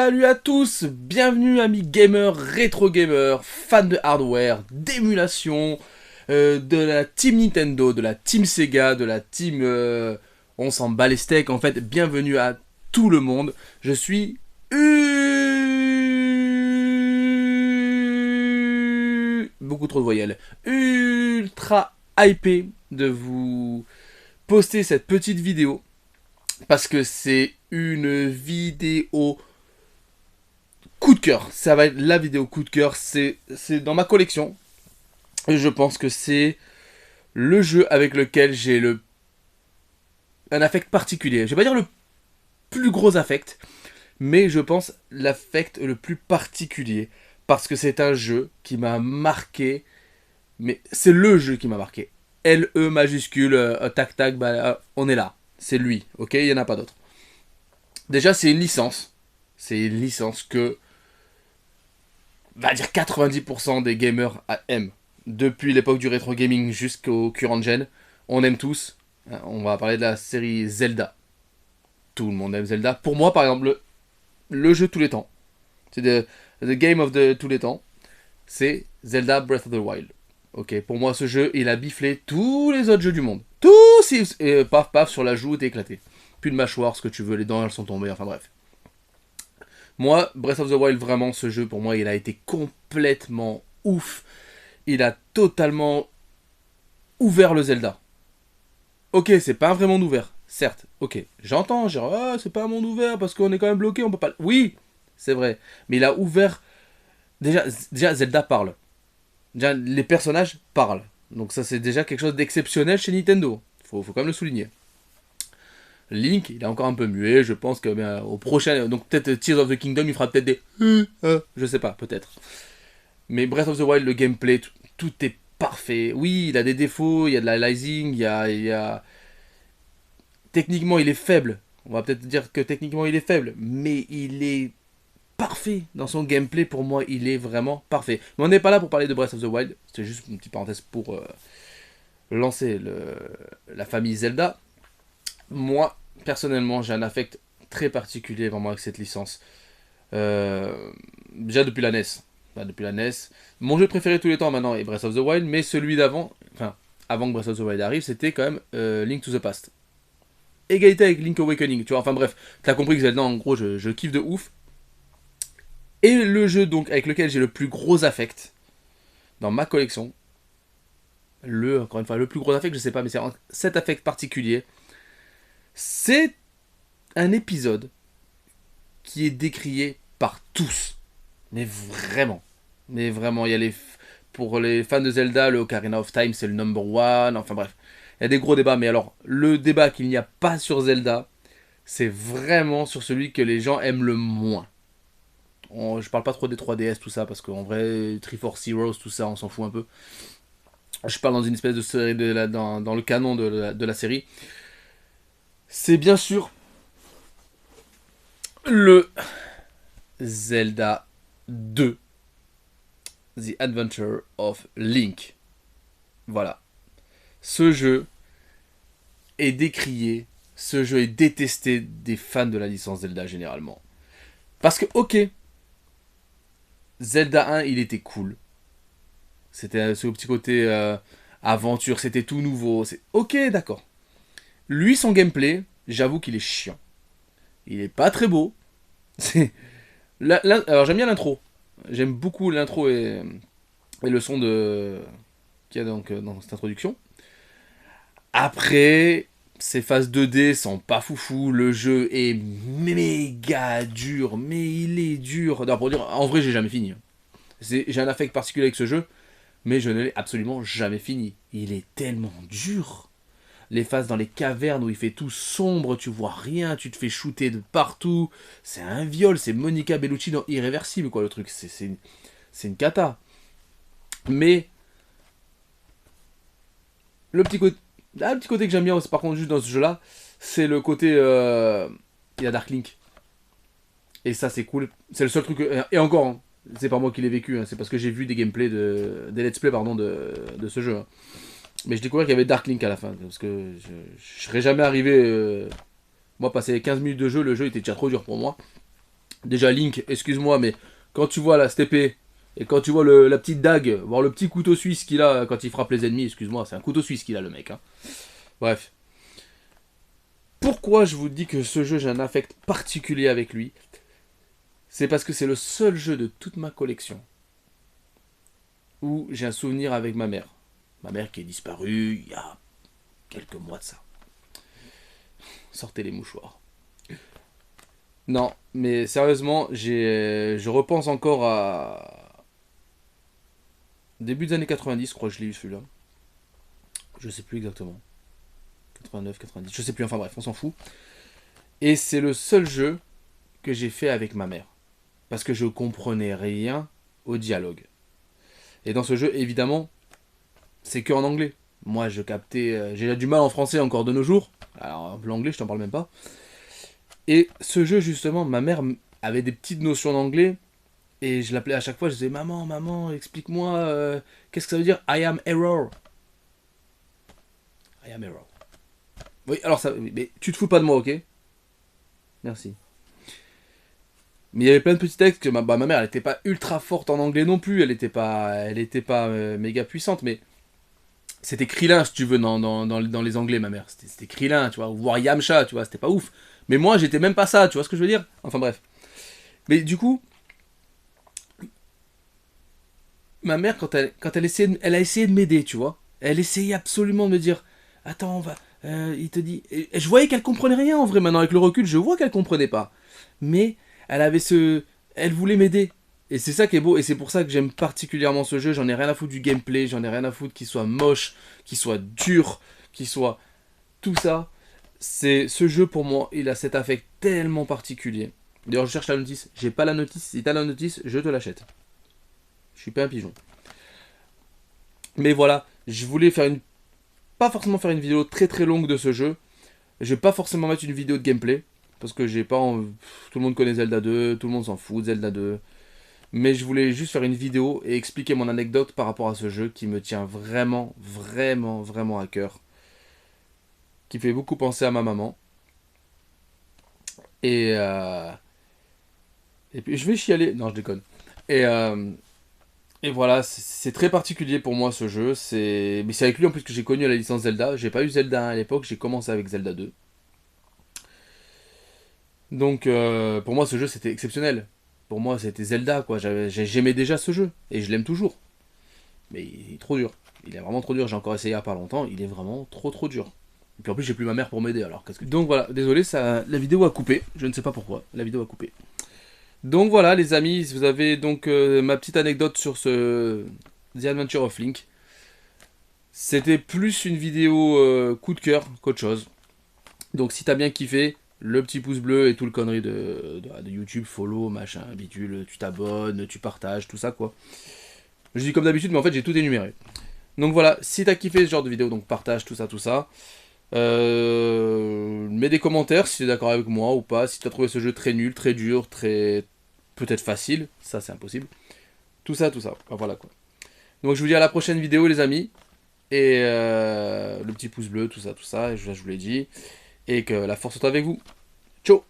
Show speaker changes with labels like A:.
A: Salut à tous, bienvenue amis gamers, rétro gamers, fans de hardware, d'émulation, de la team Nintendo, de la team Sega, de la team on s'en bat les steaks, en fait, bienvenue à tout le monde. Je suis beaucoup trop de voyelles, ultra hypé de vous poster cette petite vidéo parce que c'est une vidéo coup de cœur. Ça va être la vidéo coup de cœur. C'est dans ma collection. Et je pense que c'est le jeu avec lequel j'ai un affect particulier. Je vais pas dire le plus gros affect, mais je pense l'affect le plus particulier. Parce que c'est un jeu qui m'a marqué. Mais c'est le jeu qui m'a marqué. LE majuscule, tac tac, on est là. C'est lui, ok? Il n'y en a pas d'autre. Déjà, c'est une licence. C'est une licence que va dire 90% des gamers aiment. Depuis l'époque du rétro gaming jusqu'au current gen, on aime tous. On va parler de la série Zelda. Tout le monde aime Zelda. Pour moi, par exemple, le jeu de tous les temps, c'est the game of the tous les temps, c'est Zelda Breath of the Wild. Ok, pour moi, ce jeu, il a biflé tous les autres jeux du monde. Tous, et paf paf sur la joue, t'es éclaté. Plus de mâchoire, ce que tu veux, les dents elles sont tombées, enfin bref. Moi, Breath of the Wild, vraiment, ce jeu, pour moi, il a été complètement ouf. Il a totalement ouvert le Zelda. Ok, c'est pas un vrai monde ouvert, certes. Ok, j'entends, genre, ah, c'est pas un monde ouvert parce qu'on est quand même bloqué, on peut pas... Oui, c'est vrai. Mais il a ouvert... Déjà, Zelda parle. Déjà, les personnages parlent. Donc ça, c'est déjà quelque chose d'exceptionnel chez Nintendo. Faut quand même le souligner. Link, il est encore un peu muet, je pense que au prochain, donc peut-être Tears of the Kingdom, il fera peut-être des je sais pas, peut-être. Mais Breath of the Wild, le gameplay, tout est parfait. Oui, il a des défauts, il y a de l'aliasing, techniquement, il est faible. On va peut-être dire que techniquement, il est faible, mais il est parfait dans son gameplay. Pour moi, il est vraiment parfait. Mais on n'est pas là pour parler de Breath of the Wild. C'est juste une petite parenthèse pour lancer la famille Zelda. Moi, personnellement, j'ai un affect très particulier vraiment avec cette licence. Déjà depuis la NES. Enfin, depuis la NES. Mon jeu préféré de tous les temps maintenant est Breath of the Wild, mais celui d'avant, enfin, avant que Breath of the Wild arrive, c'était quand même Link to the Past. Égalité avec Link Awakening, tu vois, enfin bref, t'as compris que Zelda, en gros, je kiffe de ouf. Et le jeu donc avec lequel j'ai le plus gros affect dans ma collection, encore une fois, le plus gros affect, je sais pas, mais c'est cet affect particulier, c'est un épisode qui est décrié par tous. Mais vraiment. Mais vraiment, il y a pour les fans de Zelda, le Ocarina of Time, c'est le number one. Enfin bref, il y a des gros débats. Mais alors, le débat qu'il n'y a pas sur Zelda, c'est vraiment sur celui que les gens aiment le moins. Je parle pas trop des 3DS, tout ça, parce qu'en vrai, Triforce Heroes, tout ça, on s'en fout un peu. Je parle dans une espèce de série, dans le canon de la série. C'est bien sûr le Zelda 2. The Adventure of Link. Voilà. Ce jeu est décrié, ce jeu est détesté des fans de la licence Zelda généralement. Parce que, ok, Zelda 1, il était cool. C'était ce petit côté aventure, c'était tout nouveau. Ok, d'accord. Lui, son gameplay, j'avoue qu'il est chiant. Il est pas très beau. Alors j'aime bien l'intro. J'aime beaucoup l'intro et le son qu'il y a donc dans cette introduction. Après, ces phases 2D sont pas foufou, le jeu est méga dur, mais il est dur. Non, pour dire, en vrai, j'ai jamais fini. J'ai un affect particulier avec ce jeu, mais je ne l'ai absolument jamais fini. Il est tellement dur. Les phases dans les cavernes où il fait tout sombre, tu vois rien, tu te fais shooter de partout. C'est un viol, c'est Monica Bellucci dans Irréversible, quoi, le truc. C'est une cata. Mais le petit côté que j'aime bien aussi, par contre, juste dans ce jeu-là, c'est le côté. Il y a Dark Link. Et ça, c'est cool. C'est le seul truc. Et encore, hein, c'est pas moi qui l'ai vécu, hein, c'est parce que j'ai vu des gameplays, des let's play pardon, de ce jeu. Hein. Mais je découvrais qu'il y avait Dark Link à la fin. Parce que je serais jamais arrivé. Moi, passer 15 minutes de jeu, le jeu était déjà trop dur pour moi. Déjà Link, excuse-moi, mais quand tu vois cette épée, et quand tu vois la petite dague, voire le petit couteau suisse qu'il a quand il frappe les ennemis, excuse-moi, c'est un couteau suisse qu'il a le mec. Hein. Bref. Pourquoi je vous dis que ce jeu, j'ai un affect particulier avec lui? C'est parce que c'est le seul jeu de toute ma collection où j'ai un souvenir avec ma mère. Ma mère qui est disparue il y a quelques mois de ça. Sortez les mouchoirs. Non, mais sérieusement, je repense encore à début des années 90, je crois que je l'ai eu celui-là. Je sais plus exactement. 89, 90, je sais plus, enfin bref, on s'en fout. Et c'est le seul jeu que j'ai fait avec ma mère. Parce que je comprenais rien au dialogue. Et dans ce jeu, évidemment, c'est que en anglais. Moi, je captais. J'ai du mal en français encore de nos jours. Alors, l'anglais, je t'en parle même pas. Et ce jeu, justement, ma mère avait des petites notions d'anglais. Et je l'appelais à chaque fois, je disais maman, maman, explique-moi qu'est-ce que ça veut dire I am error. I am error. Oui, alors ça. Mais tu te fous pas de moi, ok? Merci. Mais il y avait plein de petits textes que ma mère, elle était pas ultra forte en anglais non plus. Elle était pas méga puissante, mais c'était Krillin, si tu veux, dans les anglais, ma mère. C'était Krillin, tu vois, ou voir Yamcha, tu vois, c'était pas ouf. Mais moi, j'étais même pas ça, tu vois ce que je veux dire? Enfin bref. Mais du coup, ma mère, elle a essayé de m'aider, tu vois. Elle essayait absolument de me dire, attends, on va, il te dit, et je voyais qu'elle comprenait rien en vrai. Maintenant, avec le recul, je vois qu'elle comprenait pas. Mais elle avait elle voulait m'aider. Et c'est ça qui est beau, et c'est pour ça que j'aime particulièrement ce jeu. J'en ai rien à foutre du gameplay, j'en ai rien à foutre qu'il soit moche, qu'il soit dur, qu'il soit tout ça. C'est ce jeu pour moi, il a cet affect tellement particulier. D'ailleurs, je cherche la notice. J'ai pas la notice. Si t'as la notice, je te l'achète. Je suis pas un pigeon. Mais voilà, je voulais pas forcément faire une vidéo très très longue de ce jeu. Je vais pas forcément mettre une vidéo de gameplay. Parce que j'ai pas. Tout le monde connaît Zelda 2, tout le monde s'en fout de Zelda 2. Mais je voulais juste faire une vidéo et expliquer mon anecdote par rapport à ce jeu qui me tient vraiment, vraiment, vraiment à cœur. Qui fait beaucoup penser à ma maman. Et, euh, et puis je vais chialer. Non, je déconne. Et, euh, et voilà, c'est très particulier pour moi ce jeu. Mais c'est avec lui en plus que j'ai connu la licence Zelda. J'ai pas eu Zelda 1 à l'époque, j'ai commencé avec Zelda 2. Donc pour moi ce jeu c'était exceptionnel. Pour moi c'était Zelda quoi. J'aimais déjà ce jeu et je l'aime toujours. Mais il est trop dur. Il est vraiment trop dur. J'ai encore essayé il y a pas longtemps. Il est vraiment trop trop dur. Et puis en plus j'ai plus ma mère pour m'aider alors qu'est-ce que. Donc voilà, désolé, la vidéo a coupé. Je ne sais pas pourquoi. La vidéo a coupé. Donc voilà les amis, vous avez donc ma petite anecdote sur ce The Adventure of Link. C'était plus une vidéo coup de cœur qu'autre chose. Donc si t'as bien kiffé, le petit pouce bleu et tout le connerie de YouTube, follow, machin, bidule, tu t'abonnes, tu partages, tout ça quoi. Je dis comme d'habitude, mais en fait j'ai tout énuméré. Donc voilà, si t'as kiffé ce genre de vidéo, donc partage tout ça, tout ça. Mets des commentaires si t'es d'accord avec moi ou pas, si t'as trouvé ce jeu très nul, très dur, très peut-être facile, ça c'est impossible. Tout ça, tout ça. Enfin, voilà quoi. Donc je vous dis à la prochaine vidéo les amis. Et le petit pouce bleu, tout ça, et je vous l'ai dit. Et que la force soit avec vous. Ciao.